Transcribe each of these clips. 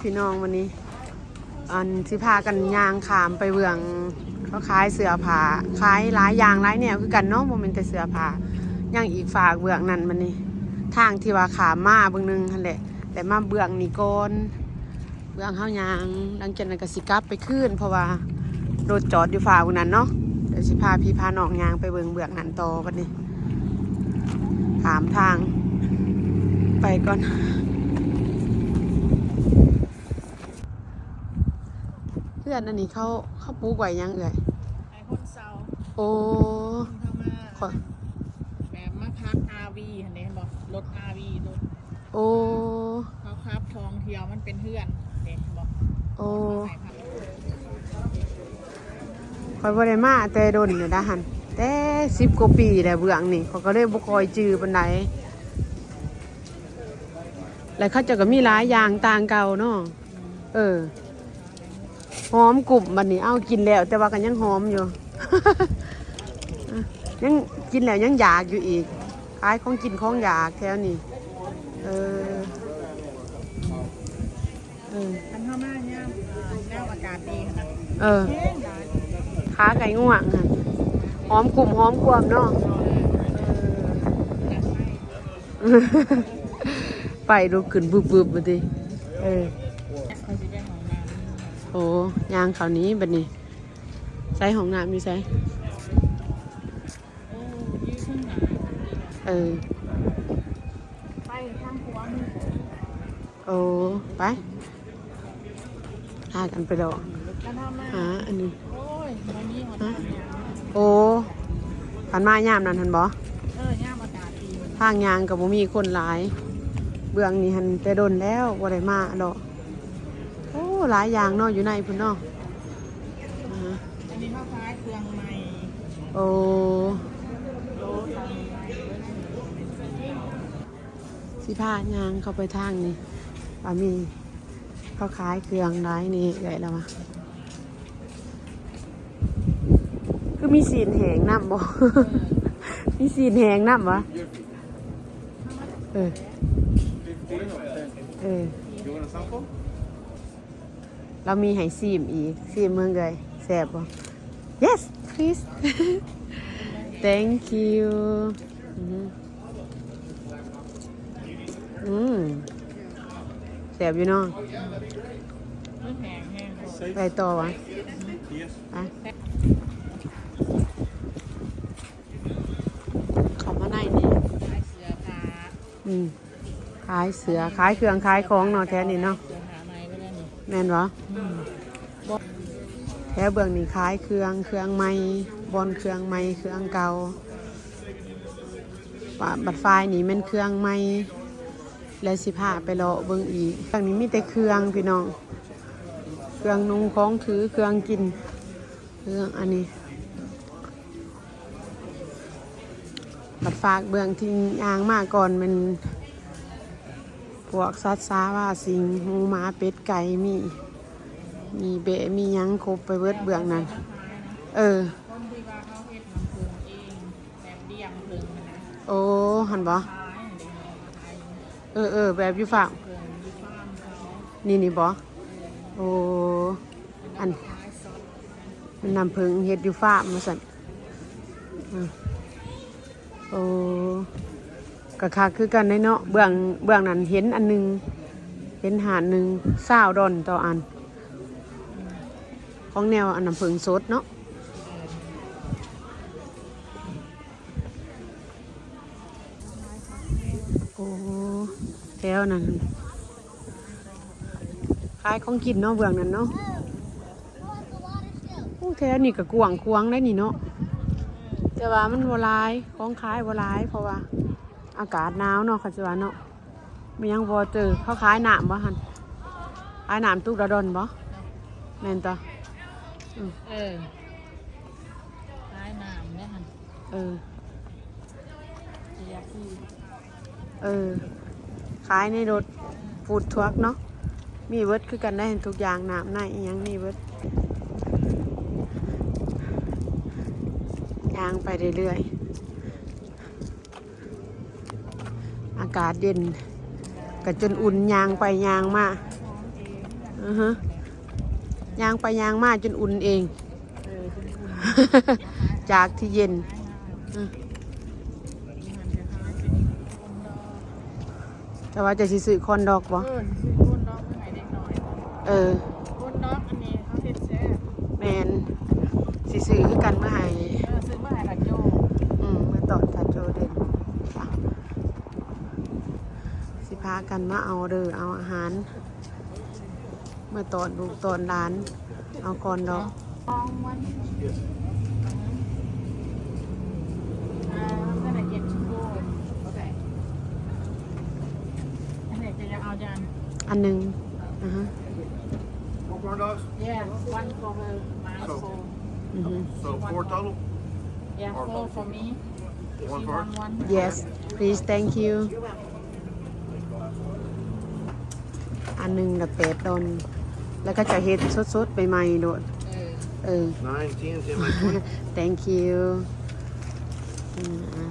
พี่น้องวันนี้อันสิพากันยางขามไปเบื้องเขาขายเสื้อผ้าขายหลายอย่างหลายแนวคือกันเนาะโมเมนต์แต่เสื้อผ้าย่างอีกฝากเบื้องนั้นมันนี่ทางที่ว่าขามมาเบื้องนึงนั่นแหละแต่มาเบื้องนี่ก่อนเบื้องเฮายางดังจากนั้นก็สิกลับไปขึ้นเพราะว่ารถจอดอยู่ฝากเบื้องนั้นเนาะเดี๋ยวสิพาพี่พาน้องยางไปเบื้องนั้นต่อวันนี้ขามทางไปก่อนเพื่อนอันนี้เขาปลูกไว้ยังเอ่ยไอ้คนเซาโอ้เข้ามาแบบมาพักอาวีเห็นไหมบอกรถอาวีรถโอ้เขาครับทองเที่ยวมันเป็นเพื่อนเด็กบอกโอ้คอยบ่ได้มาแต่โดนเนี่ยได้หันแต่10 กว่าปีแล้วเบื้องนี่เขาก็เลยบ่คอยจื้อปานใดแล้วเขาเจะก็มีหลายอย่างต่างเก่าเนาะหอมกลุ่มบัดนี้เอากินแล้วแต่ว่ากันยังหอมอยู่ ยังกินแล้วยังอยากอยู่อีกขายของกินของอยากแถวนี้ทันเข้ามาเนี่ยแนวอากาศดีนะขาไก่ง่วงค่ะหอมกลุ่มหอมกวมเนาะไปดูขึ้นบึบๆมาดิโอ้ยางเขานี้บัดนี้ใส่ห้องน้ำมีใส่ไปทางหัวมือโอ้ไปหากันไปดอกหาอันนี้โอ้ยวันนี้หัวทางโอ้ผ่านมายามนั่นทันบ่ย่ามอากาศดีทางยางกับบ่มีคนหลายเบื้องนี้หันแต่โดนแล้วบ่ได้มาดอกโอ้หลายอย่างเนาะอยู่ในพุ่นเนาะอันนี้ข้าวฟ้าเครื่องใหม่โอ้สิพายางเข้าไปทางนี้ว่ามีเขาขายเครื่องร้ายนี่ใหญ่แล้วมะคือมีสีนแหงน้ำบ่ มีสีนแหงน้ำวะเรามีไห่ซีมอีกซีมเมืองเลยแซ่บบ่ yes please thank you แซ่บอยู่เนาะไปต่อวะไปเขามาในนี่ขายเสือขายเครื่องขายของเนาะแท้นี่เนาะแม่นวะแท้เบื้องนี่ขายเครื่องไม้บอลเครื่องไม้เครื่องเก่าบัดไฟนี่มันเครื่องไม้แล้วสิพาไปเลาะเบื้องอีกฝั่งนี้มีแต่เครื่องพี่น้องเครื่องนุ่งของถือเครื่องกินเครื่องอันนี้บัดฝากเบื้องที่ยางมากก่อนมันพวกสัตว์ซาว่าสิงหูหมาเป็ดไก่มีเบะมียังครบไปเบิดเบื้องนั้นโอ้หันบ่แบบอยู่ฝั่งนี่บ่โอ้อันมันนำผึ้งเฮ็ดอยู่ฟ้ามาสั่นโอ้กะคักคือกันได้เนาะเบื้องนั้นเห็นอันนึงเห็นหาดนึง$20ต่ออันของแนวอันน้ำผึ้งสดเนาะโอ้แถวนั้นขายของกินเนาะเบื้องนั้นเนาะโอ้แถวนี้ก็กวางควงได้นี่เนาะแต่ว่ามันบ่หลายของขายบ่หลายเพราะว่าอากาศหนาวเนาะค่ะสิว่าเนาะมันยังบ่เจอเขาขายน้ำบ่หั่นขายน้ำตุกระดอนบ่แม่นต่อขายน้ำเนี่ยหั่นขายในรถฟู้ดทรัคเนาะมีเวิร์ดคือกันได้เห็นทุกอย่างน้ำในอีหยังมีเวิร์ดย่างไปเรื่อยๆอากาศเย็นก็จนอุ่นยางไปยางมา ฮะยางไปยางมาจนอุ่นเอง เออคุณคุณ จากที่เย็นอืมแต่ว่าจะสิซื้อคอนดอกบ่ ซื้อก้นดอกเมื่อไหร่เด็กน้อย เออ ก้นดอกอันนี้เขาเฮ็ดแซ่บ แมนสิซื้อคือกันมาให้ ซื้อเมื่อไหร่ละโจ มาต่อทัดโจเด่นจ้ะสิพากันมาเอาเด้อเอาอาหาร เมื่อตอนลูกตอนร้าน เอาคอนดอก ลองวันเมื่อไหร่เย็นชิโก้ก็ได้อันไหนจะเอาจาน อันหนึ่งอือฮะ More corn dogs? Yeah, one for her, my So- soul. อือฮึ So 4 total? Yeah, four for me. One She for want her? one. yes please thank you อันหนึ่งละ$8แล้วก็จะเฮ็ดสดๆใหม่ๆโดด เออ เออ 9, 10, 10, like 20. thank you อ่ะ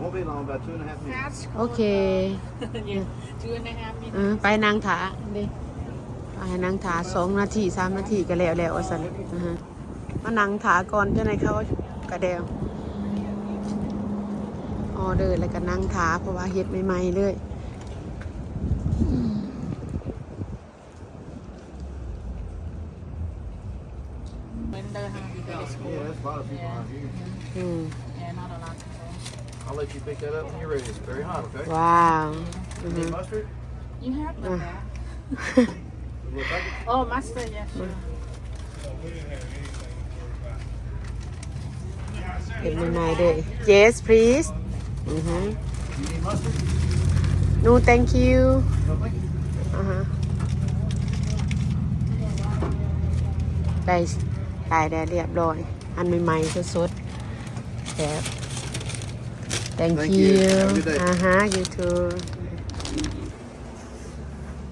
Won't be long, about 2.5 minutes. That's โอเค yeah, 2.5 minutes. ไปนางถาดิไปนางถา2 นาที3 นาทีก็แล้วว่าซั่นอือฮะมานางถาก่อนจังได๋เขากระเดวออเดอร์แล้วก็นางถาเพราะว่าเฮ็ดใหม่ๆเลย When the happy day is Yeah, full. that's a lot of people out here. อืม Yeah, not a lot. I'll let you pick that up when you're ready. It's very hot, okay? ว้าวอือฮึ Need mustard? You have like that? A little packet? Oh, mustard, yeah, sure. เฮ็ดใหม่ๆเด้อ yes please อือฮึ You need mustard? no thank you No, thank you. อ่าฮะได้เรียบร้อย อันใหม่ๆสดๆแบบ thank Thank you you. Have a good day. อ่าฮะ you too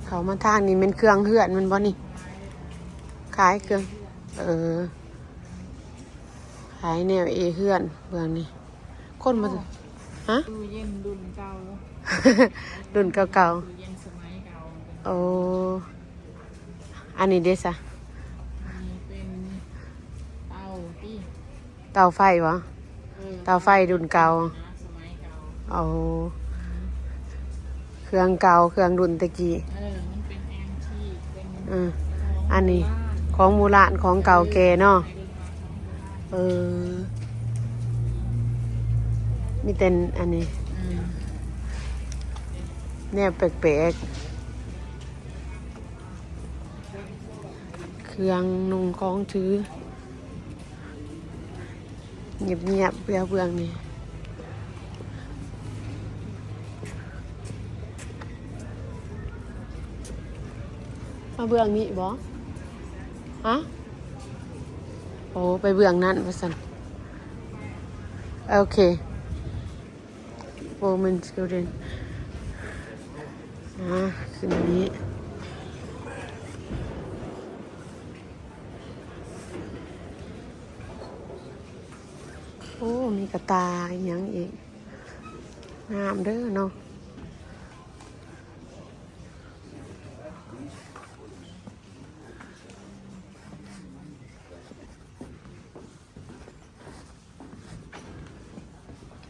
เขามาทางนี้เป็นเครื่องเฮือนมันบ่นี่ขายเครื่องเออขายแนวเอเฮือนเบื้องนี้คนมาฮะ ตู้เย็นรุ่นเก่า รุ่นเก่า ตู้เย็นสมัยเก่า ๆโอ้อันนี้เด้ซะ อันนี้เป็นเตาที่ เตาไฟวะเตาไฟรุ่นเก่า สมัยเก่า เอาเครื่องเก่าเครื่องรุ่นตะกี้ มันเป็นแอนทีเป็น อืมอันนี้ของโบราณของเก่าแก่เนาะเออมีแต่อันนี้แนวแปลกๆเครื่องนุ่งของถือเงียบๆเบื่อๆนี่มาเบื้องนี้บ่ฮะโอ้ไปเบื้องนั้นว่าซั่นโอเคโวมันสกูเดนขึ้นอันนี้โอ้มีกระตายอีหยังอีกงามเด้อเนาะ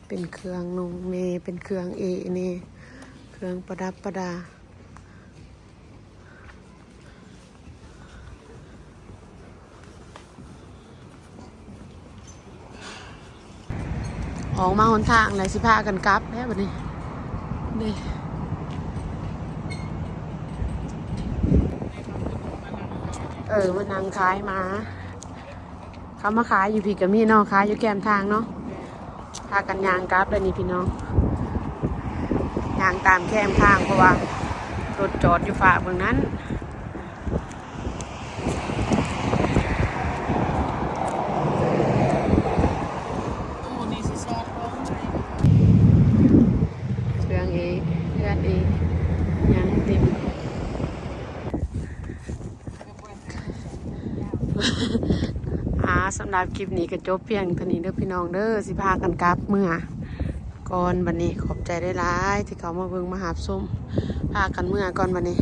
เป็นเครื่องนุ่งเนเป็นเครื่องเอเนเครื่องประดับประดาออกมาหนทางเลยสิพากันกลับแล้วบัดนี้นี่มันนางขายมาเขามาขายอยู่พี่กับมีเนาะขายอยู่แก้มทางเนาะพากันยางกลับเลยนี่พี่น้องยางตามแคมทางเพราะว่ารถจอดอยู่ฝ่าเบื้องนั้นตู้นี้สิซอสของ เครื่องเองเพื่อนเองยางเต็มสำหรับคลิปนี้ก็จบเพียงเท่านี้เด้อพี่น้องเด้อสิพากันกลับเมื่อก่อนบัดนี้ขอบใจ ใจได้หลายที่เขามาเบิ่งมาหาส้มพากันเมื่อก่อนวันนี้